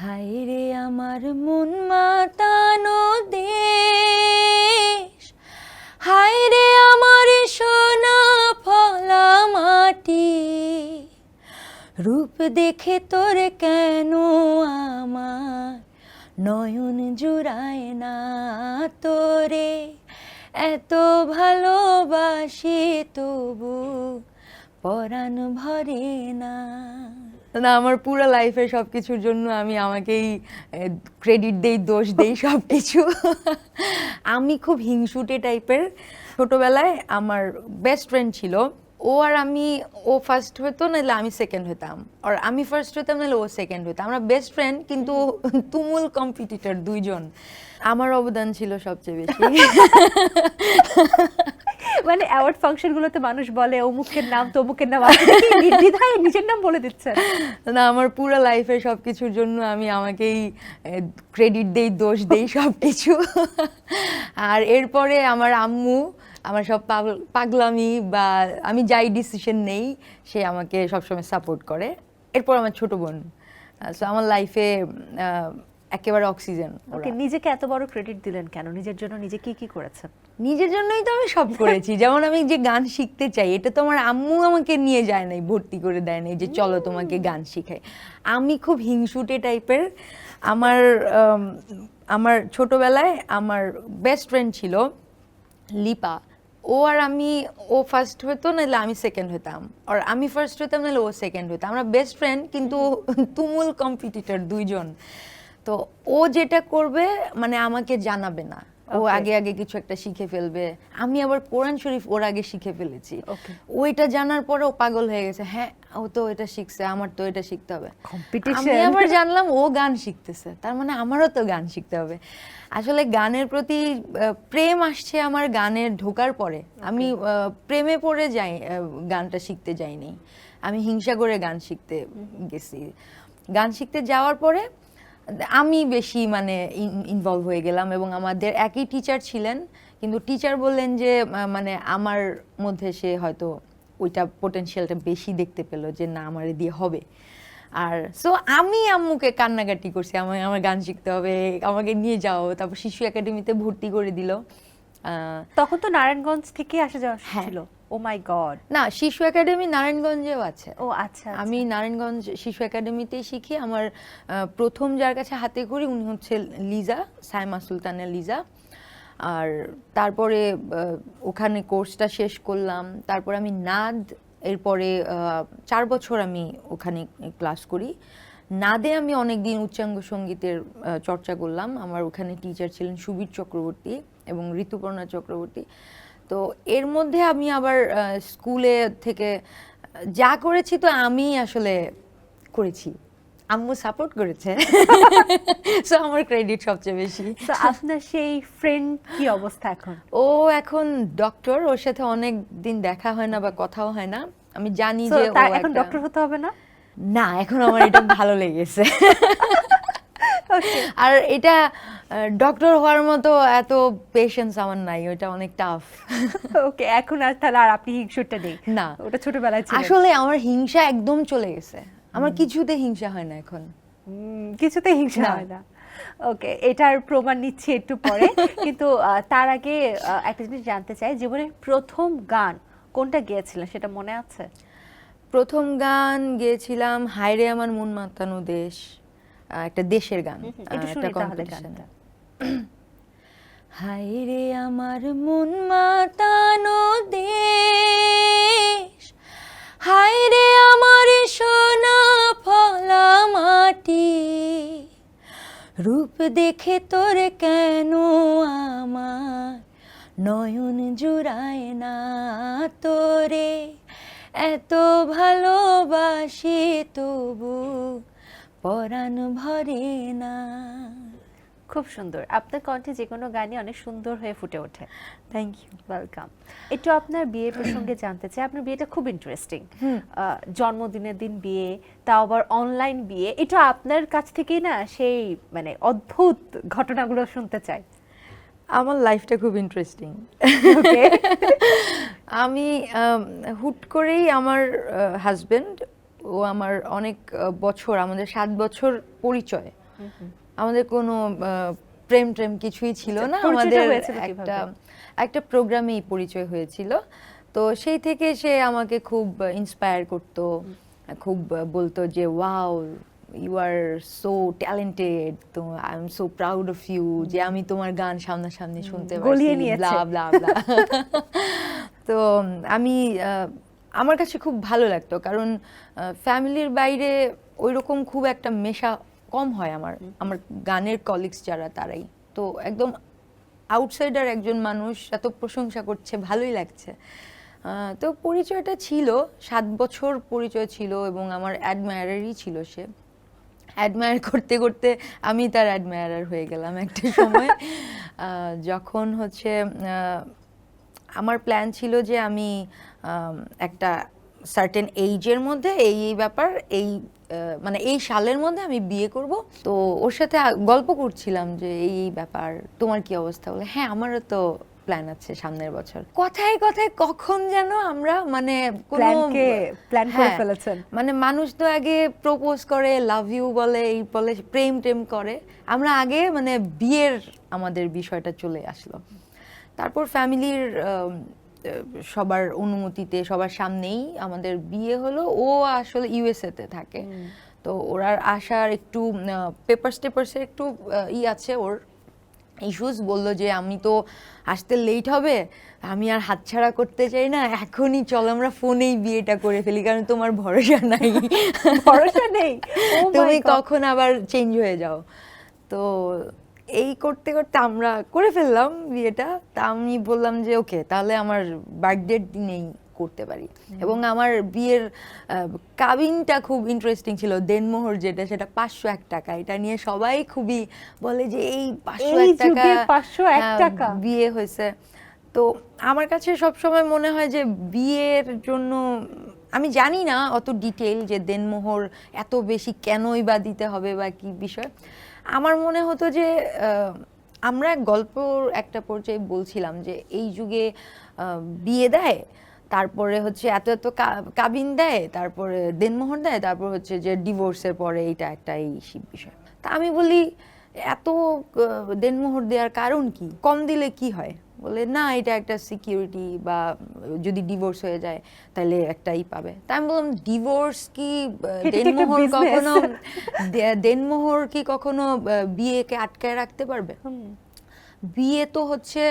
হায়রে আমার মন মাতানো দেশ, হায়রে আমার সোনা ফলা মাটি, রূপ দেখে তোর কেন আমার নয়ন জুড়ায় না তোরে, এত ভালোবাসি তবু পরাণ ভরে না। না, আমার পুরো লাইফের সব কিছুর জন্য আমি আমাকেই ক্রেডিট দেই, দোষ দেই সব কিছু। আমি খুব হিংসুটে টাইপের। ছোটোবেলায় আমার বেস্ট ফ্রেন্ড ছিল, ও আর আমি, ও ফার্স্ট হতো নাহলে আমি সেকেন্ড হতাম, আর আমি ফার্স্ট হতাম নাহলে ও সেকেন্ড হতো। আমরা বেস্ট ফ্রেন্ড কিন্তু তুমুল কম্পিটিটর দুইজন। আমার অবদান ছিল সবচেয়ে বেশি। মানে অ্যাওয়ার্ড ফাংশনগুলোতে মানুষ বলে অমুকের নাম তমুকের নাম, আপনি কি নির্দ্বিধায় নিজের নাম বলে দিচ্ছেন? না, আমার পুরো লাইফের সব কিছুর জন্য আমি আমাকেই ক্রেডিট দেই, দোষ দেই সব কিছু। আর এরপরে আমার আম্মু আমার সব পাগলামি বা আমি যাই ডিসিশন নেই সে আমাকে সবসময় সাপোর্ট করে। এরপর আমার ছোট বোন, সো আমার লাইফে একেবারে অক্সিজেন। ওকে, নিজেকে এত বড় ক্রেডিট দিলেন কেন? নিজের জন্য নিজে কি কি করেছেন? নিজের জন্যই তো আমি সব করেছি। যেমন আমি যে গান শিখতে চাই, এটা তো আমার আম্মু আমাকে নিয়ে যায় নাই, ভর্তি করে দেয় নাই যে চলো তোমাকে গান শিখাই। আমি খুব হিংসুটে টাইপের। আমার ছোটবেলায় আমার বেস্ট ফ্রেন্ড ছিল লিপা, ও আর আমি, ও ফার্স্ট হতো নাহলে আমি সেকেন্ড হতাম, আর আমি ফার্স্ট হতাম নাহলে ও সেকেন্ড হতো। আমরা বেস্ট ফ্রেন্ড কিন্তু তুমুল কম্পিটিটর দুইজন। তো ও যেটা করবে মানে আমাকে জানাবে না, ও আগে আগে কিছু একটা শিখে ফেলবে। আমি আবার কোরআন শরীফ ওর আগে শিখে ফেলেছি। ওইটা জানার পরে ও পাগল হয়ে গেছে, হ্যাঁ ও তো এটা শিখছে, আমার তো এটা শিখতে হবে। আমি আবার জানলাম ও গান শিখতেছে, তার মানে আমারও তো গান শিখতে হবে। আসলে গানের প্রতি প্রেম আসছে আমার গানের ঢোকার পরে। আমি প্রেমে পড়ে যাই, গানটা শিখতে যাইনি, আমি হিংসা করে গান শিখতে গেছি। গান শিখতে যাওয়ার পরে আমি বেশি মানে ইনভলভ হয়ে গেলাম, এবং আমাদের একই টিচার ছিলেন, কিন্তু টিচার বললেন যে মানে আমার মধ্যে সে হয়তো ওইটা পোটেনশিয়ালটা বেশি দেখতে পেলো যে না আমার দিয়ে হবে। আর সো আমি আম্মুকে কান্নাকাটি করছি, আমার গান শিখতে হবে, আমাকে নিয়ে যাও। তারপর শিশু একাডেমিতে ভর্তি করে দিল। তখন তো নারায়ণগঞ্জ থেকে আসা যাওয়া ছিল। ও মাই গড। না, শিশু একাডেমি নারায়ণগঞ্জেও আছে। ও আচ্ছা, আমি নারায়ণগঞ্জ শিশু একাডেমিতেই শিখি। আমার প্রথম যার কাছে হাতে করি উনি হচ্ছে লিজা, সাইমা সুলতানের লিজা। আর তারপরে ওখানে কোর্সটা শেষ করলাম। তারপর আমি নাদ, এরপরে 4 বছর আমি ওখানে ক্লাস করি। নাদে আমি অনেকদিন উচ্চাঙ্গ সঙ্গীতের চর্চা করলাম। আমার ওখানে টিচার ছিলেন সুবীর চক্রবর্তী এবং ঋতুপর্ণা চক্রবর্তী। তো এর মধ্যে আমি আবার স্কুলে থেকে যা করেছি তো আমি আসলে করেছি, আম্মু সাপোর্ট করেছে, সো আমার ক্রেডিট সবচেয়ে বেশি। তো আপনার সেই ফ্রেন্ড কি অবস্থা এখন? ও এখন ডক্টর, ওর সাথে অনেক দিন দেখা হয় না বা কথাও হয় না। আমি জানি যে ও এখন ডক্টর হতে হবে না। না, এখন আমার এটা ভালো লেগেছে। আর এটা ডক্টর হওয়ার মতো এত পেশেন্স আমার নাই, ওটা অনেক টাফ। ওকে, এখন আর তাহলে আর আপনি হিংসুটটা নেই? না, ওটা ছোটবেলায় ছিল। আসলে আমার হিংসা একদম চলে গেছে, আমার কিছুতে হিংসা হয় না এখন। কিছুতে হিংসা হয় না। ওকে, এটার প্রমাণ নিচ্ছি একটু পরে। কিন্তু তার আগে একটা জিনিস জানতে চাই, জীবনের প্রথম গান কোনটা গেয়েছিলেন সেটা মনে আছে? প্রথম গান গেয়েছিলাম হায়রে আমার মন মাতানো দেশ, একটা দেশের গান, একটা কম্পিটিশনে। হায়রে আমার মন মাতানো দেশ, হায়রে আমার সোনা ফলা মাটি, রূপ দেখে তোর কেন আমার নয়ন জুড়ায় না তোরে, এত ভালোবাসি তবু পরাণ ভরে না। খুব সুন্দর, আপনার কণ্ঠে যে কোনো গানই অনেক সুন্দর হয়ে ফুটে ওঠে। Thank you, welcome. একটু আপনার বিয়ে প্রসঙ্গে জানতে চাই। আপনার বিয়েটা খুব ইন্টারেস্টিং, জন্মদিনের দিন বিয়ে, তাও আবার অনলাইন বিয়ে। এটা আপনার কাছ থেকেই না সেই মানে অদ্ভুত ঘটনাগুলো শুনতে চাই। আমার লাইফটা খুব ইন্টারেস্টিং। আমি হুট করেই আমার হাজবেন্ড, ও আমার অনেক বছর, আমাদের 7 বছর পরিচয়, আমাদের কোনো প্রেম ট্রেম কিছুই ছিল না, পরিচয়টা আমাদের হয়েছিল কিভাবে? একটা প্রোগ্রামেই পরিচয় হয়েছিল। তো সেই থেকে সে আমাকে খুব ইন্সপায়ার করতো, খুব বলতো যে wow you are so talented, তো I am so proud of you যে আমি তোমার গান সামনাসামনি শুনতে গলিয়ে পারছি, নিয়েছে। ব্লা ব্লা ব্লা। তো আমি আমার কাছে খুব ভালো লাগতো, কারণ ফ্যামিলির বাইরে ওইরকম খুব একটা মেশা কম হয় আমার আমার গানের কলিগস যারা তারাই তো একদম আউটসাইডার একজন মানুষ এত প্রশংসা করছে, ভালোই লাগছে। তো পরিচয়টা ছিল 7 বছর পরিচয় ছিল এবং আমার অ্যাডমায়ারারই ছিল সে। অ্যাডমায়ার করতে করতে আমি তার অ্যাডমায়ারার হয়ে গেলাম একটা সময়। যখন হচ্ছে আমার প্ল্যান ছিল যে আমি একটা সার্টেন এইজের মধ্যে এই ব্যাপার এই মানে এই সালের মধ্যে আমি বিয়ে করব। তো ওর সাথে গল্প করছিলাম যে এই ব্যাপার, তোমার কি অবস্থা? বলে হ্যাঁ আমারও তো প্ল্যান আছে সামনের বছর। কথায় কথায় কখন যেন আমরা মানে প্ল্যান করে ফেলেছেন। মানে মানুষ তো আগে প্রপোজ করে, লাভ ইউ বলে, এই বলে, প্রেম টেম করে, আমরা আগে মানে বিয়ের আমাদের বিষয়টা চলে আসলো। তারপর ফ্যামিলির সবার অনুমতিতে সবার সামনেই আমাদের বিয়ে হলো। ও আসলে ইউএসএ তে থাকে, তো ওরার আসার একটু পেপারসের একটু আছে, ওর ইস্যুস। বললো যে আমি তো আসতে লেট হবে, আমি আর হাতছাড়া করতে চাই না, এখনই চল আমরা ফোনেই বিয়েটা করে ফেলি, কারণ তোমার ভরসা নাই। ভরসা নেই, তুমি কখন আবার চেঞ্জ হয়ে যাও। তো এই করতে করতে আমরা করে ফেললাম বিয়েটা। তা আমি বললাম যে ওকে তাহলে আমার বার্থডের দিনেই করতে পারি। এবং আমার বিয়ের কাবিনটা খুব ইন্টারেস্টিং ছিল, দেনমোহর যেটা, সেটা 501 টাকা। এটা নিয়ে সবাই খুবই বলে যে এই 501 টাকা 501 টাকা বিয়ে হয়েছে। তো আমার কাছে সবসময় মনে হয় যে বিয়ের জন্য আমি জানি না অত ডিটেইল যে দেনমোহর এত বেশি কেনই বা দিতে হবে বা কি বিষয়। আমার মনে হতো যে আমরা গল্পর একটা পর্যায়ে বলছিলাম যে এই যুগে বিয়ে দেয়, তারপরে হচ্ছে এত এত কাবিন দেয়, তারপরে দেনমোহর দেয়, তারপর হচ্ছে যে ডিভোর্সের পরে এইটা একটা এই বিষয়। তা আমি বলি এত দেনমোহর দেওয়ার কারণ কি, কম দিলে কি হয়? বলে না এটা একটা সিকিউরিটি, বা যদি ডিভোর্স হয়ে যায় তাহলে একটাই পাবে। তাই আমি বললাম ডিভোর্স কি দেনমোহর কখনো দেনমোহর কি কখনো বিয়েকে আটকায় রাখতে পারবে? বিয়ে তো হচ্ছে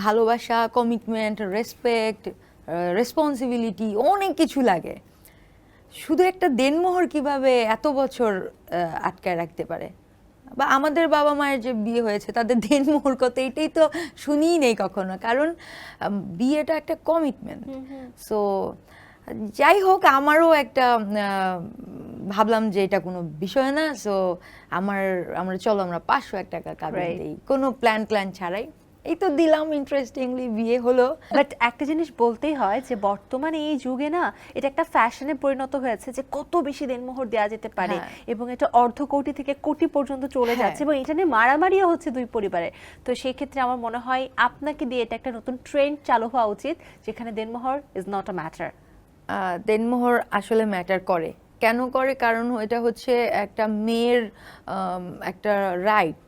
ভালোবাসা, কমিটমেন্ট, রেসপেক্ট, রেসপন্সিবিলিটি, অনেক কিছু লাগে। শুধু একটা দেনমোহর কিভাবে এত বছর আটকায় রাখতে পারে? বা আমাদের বাবা মায়ের যে বিয়ে হয়েছে তাদের দেনমোহর কত, এটাই তো শুনিই নেই কখনো, কারণ বিয়েটা একটা কমিটমেন্ট। সো যাই হোক, আমারও একটা ভাবলাম যে এটা কোনো বিষয় না। সো আমরা চলো আমরা 501 টাকা কাবিন দেই, কোনো প্ল্যান ছাড়াই। এই তো দিলাম, ইন্টারেস্টিংলি বিয়ে হলো। বাট একটা জিনিস বলতেই হয় যে বর্তমানে এই যুগে না এটা একটা ফ্যাশনে পরিণত হয়েছে যে কত বেশি দেনমোহর দেওয়া যেতে পারে, এবং এটা অর্ধ কোটি থেকে কোটি পর্যন্ত চলে যাচ্ছে, এবং এটা নিয়ে মারামারিও হচ্ছে দুই পরিবারে। তো সেই ক্ষেত্রে আমার মনে হয় আপনাকে দিয়ে এটা একটা নতুন ট্রেন্ড চালু হওয়া উচিত, যেখানে দেনমোহর ইজ নট আ ম্যাটার। দেনমোহর আসলে ম্যাটার করে। কেন করে? কারণ এটা হচ্ছে একটা মেয়ের একটা রাইট,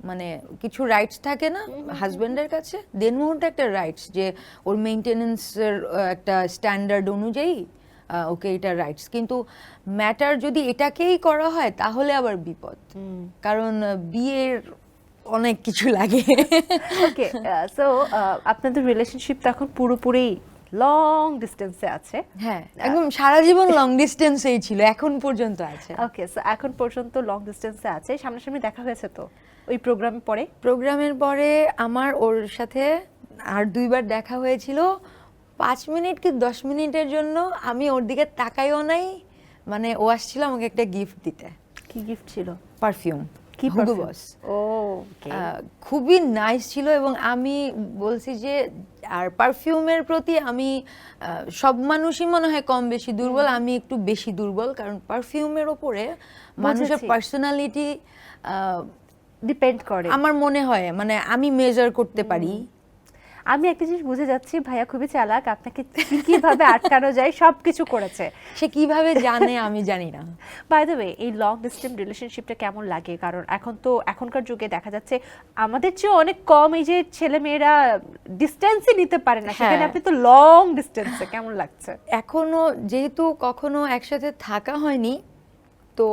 মানে কিছু রাইটস থাকে না হাজবেন্ডের কাছে, দেনমোহরটা একটা রাইটস যে ওর মেইনটেনেন্সের একটা স্ট্যান্ডার্ড অনুযায়ী ওকে এটা রাইটস। কিন্তু ম্যাটার যদি এটাকেই করা হয় তাহলে আবার বিপদ, কারণ বিয়ের অনেক কিছু লাগে। ওকে, সো আপনাদের রিলেশনশিপ তো এখন পুরোপুরি লং ডিস্টেন্সে আছে। হ্যাঁ, একদম সারা জীবন লং ডিস্টেন্সেই ছিল, এখন পর্যন্ত আছে। ওকে, সো এখন পর্যন্ত লং ডিস্টেন্সে আছে। সামনাসামনি দেখা হয়েছে তো ওই প্রোগ্রামের পরে আমার ওর সাথে আর 2বার দেখা হয়েছিল। 5 মিনিট কি 10 মিনিটের জন্য আমি ওর দিকে তাকাইও নাই। মানে ও আসছিল আমাকে একটা গিফট দিতে। কি গিফট ছিল? পারফিউম, কি হুগো বস। খুবই নাইস ছিল। এবং আমি বলছি যে আর পারফিউমের প্রতি আমি সব মানুষই মনে হয় কম বেশি দুর্বল, আমি একটু বেশি দুর্বল, কারণ পারফিউমের ওপরে মানুষের পার্সোনালিটি ডিপেন্ড করে আমার মনে হয়, মানে আমি মেজার করতে পারি। আমি একটা জিনিস বুঝে যাচ্ছি, ভাইয়া খুবই চালাক, আপনাকে কিভাবে আটকানো যায় সবকিছু করেছে। সে কিভাবে জানে আমি জানি না। বাই দ্য ওয়ে, এই লং ডিস্টেন্স রিলেশনশিপটা কেমন লাগে? কারণ এখনকার যুগে দেখা যাচ্ছে আমাদের চেয়ে অনেক কম এই যে ছেলে মেয়েরা ডিস্টেন্সই নিতে পারে না, সেখানে আপনি তো লং ডিস্টেন্সে, কেমন লাগছে? এখনো যেহেতু কখনো একসাথে থাকা হয়নি, তো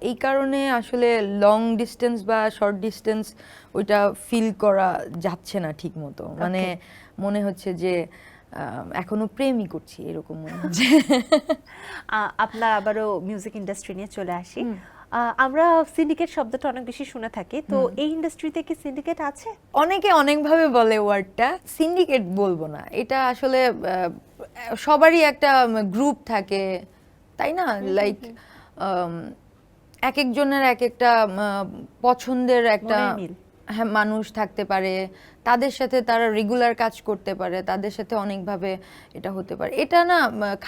এই কারণে আসলে লং ডিস্টেন্স বা শর্ট ডিস্টেন্স ওইটা ফিল করা যাচ্ছে না ঠিক মতো। মানে মনে হচ্ছে যে এখনো প্রেমই করছি এরকম মনে হচ্ছে। আপনার আবারও মিউজিক ইন্ডাস্ট্রি নিয়ে চলে আসি। আমরা সিন্ডিকেট শব্দটা অনেক বেশি শুনে থাকি, তো এই ইন্ডাস্ট্রিতে কি সিন্ডিকেট আছে? অনেকে অনেকভাবে বলে ওয়ার্ডটা, সিন্ডিকেট বলবো না, এটা আসলে সবারই একটা গ্রুপ থাকে, তাই না? লাইক এক একজনের এক একটা পছন্দের একটা মনের মিল। হ্যাঁ মানুষ থাকতে পারে, তাদের সাথে তারা রেগুলার কাজ করতে পারে, তাদের সাথে অনেকভাবে এটা হতে পারে। এটা না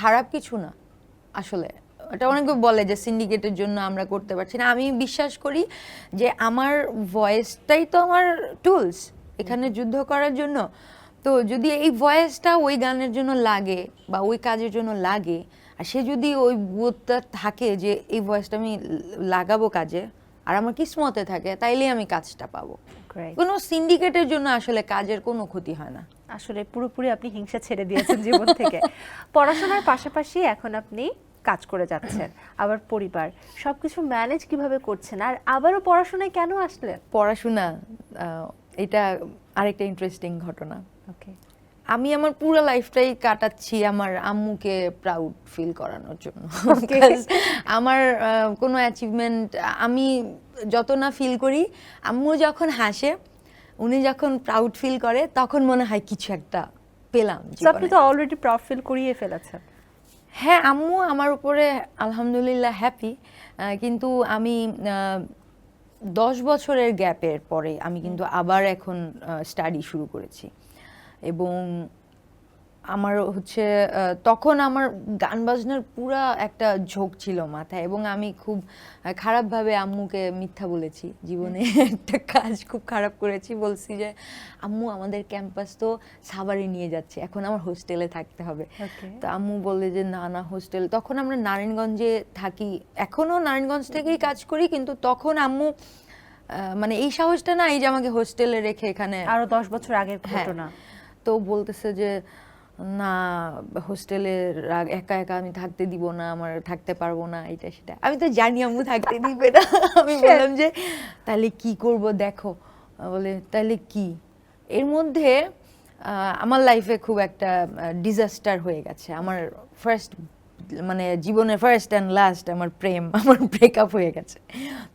খারাপ কিছু না আসলে। এটা অনেকে বলে যে সিন্ডিকেটের জন্য আমরা করতে পারছি না। আমি বিশ্বাস করি যে আমার ভয়েসটাই তো আমার টুলস এখানে যুদ্ধ করার জন্য। তো যদি এই ভয়েসটা ওই গানের জন্য লাগে বা ওই কাজের জন্য লাগে, আর সে যদি ওই বোধটা থাকে যে এই ভয়েসটা আমি লাগাবো কাজে, আর আমার কিসমতে থাকে, তাইলে আমি কাজটা পাবো। কোনো সিন্ডিকেটের জন্য আসলে কাজের কোনো ক্ষতি হয় না। আসলে পুরোপুরি আপনি হিংসা ছেড়ে দিয়েছেন জীবন থেকে। পড়াশোনার পাশাপাশি এখন আপনি কাজ করে যাচ্ছেন, আবার পরিবার, সবকিছু ম্যানেজ কিভাবে করছেন? আর আবারও পড়াশোনায় কেন আসলেন? পড়াশোনা, এটা আরেকটা ইন্টারেস্টিং ঘটনা। ওকে। আমি আমার পুরো লাইফটাই কাটাচ্ছি আমার আম্মুকে প্রাউড ফিল করানোর জন্য। আমার কোনো অ্যাচিভমেন্ট আমি যত না ফিল করি, আম্মু যখন হাসে, উনি যখন প্রাউড ফিল করে, তখন মনে হয় কিছু একটা পেলাম। আপনি তো অলরেডি প্রাউড ফিল করিয়ে ফেলেছেন। হ্যাঁ, আম্মু আমার উপরে আলহামদুলিল্লাহ হ্যাপি, কিন্তু আমি 10 বছরের গ্যাপের পরে আমি কিন্তু আবার এখন স্টাডি শুরু করেছি, এবং আমার হচ্ছে তখন আমার গান বাজনার পুরা একটা ঝোঁক ছিল মাথায়, এবং আমি খুব খারাপভাবে আম্মুকে মিথ্যা বলেছি জীবনে। একটা কাজ খুব খারাপ করেছি, বলছি যে আম্মু আমাদের ক্যাম্পাস তো সাভারে নিয়ে যাচ্ছে, এখন আমার হোস্টেলে থাকতে হবে। তো আম্মু বললে যে না না হোস্টেল, তখন আমরা নারায়ণগঞ্জে থাকি, এখনো নারায়ণগঞ্জ থেকেই কাজ করি, কিন্তু তখন আম্মু মানে এই সাহসটা না, এই যে আমাকে হোস্টেলে রেখে এখানে, আরো 10 বছর আগের ঘটনা। তো বলতেছে যে না হোস্টেলে একা একা আমি থাকতে দিব না, আমার থাকতে পারবো না, এটা সেটা। আমি তো জানি আম্মু থাকতে দিবে না। আমি বললাম যে তাহলে কি করব দেখো। বলে তাহলে কি? এর মধ্যে আমার লাইফে খুব একটা ডিজাস্টার হয়ে গেছে। আমার ফার্স্ট মানে জীবনের ফার্স্ট অ্যান্ড লাস্ট আমার প্রেম, আমার ব্রেকআপ হয়ে গেছে।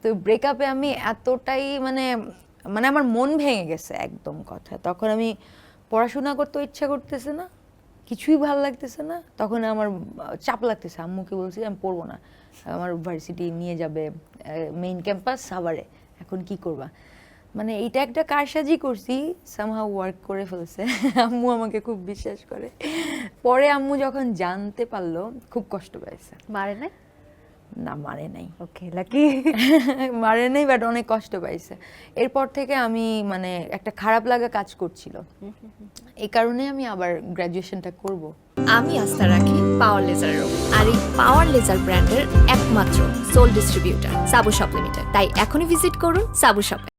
তো ব্রেকআপে আমি এতটাই মানে আমার মন ভেঙে গেছে একদম কথা। তখন আমি পড়াশোনা করতে ইচ্ছা করতেছে না, কিছুই ভালো লাগতেছে না, তখন আমার চাপ লাগতেছে। আম্মুকে বলছি আমি পড়বো না, আমার ভার্সিটি নিয়ে যাবে মেইন ক্যাম্পাস সাভারে, এখন কি করবা? মানে এইটা একটা কারসাজি করছি, সামহাউ ওয়ার্ক করে ফেলছে। আম্মু আমাকে খুব বিশ্বাস করে। পরে আম্মু যখন জানতে পারলো খুব কষ্ট পেয়েছে। মারে না? না মারে নাই। ওকে, লাকি। মারে নাই, বাট অনেক কষ্ট পাইছে। এরপর থেকে আমি মানে একটা খারাপ লাগা কাজ করছিল, এই কারণে আমি আবার গ্র্যাজুয়েশনটা করব। আমি আস্থা রাখি পাওয়ার লেজারের উপর, আর এই পাওয়ার লেজার ব্র্যান্ডের একমাত্র সোল ডিস্ট্রিবিউটর সাবু শপ লিমিটেড। তাই এখনই ভিজিট করুন সাবু শপে।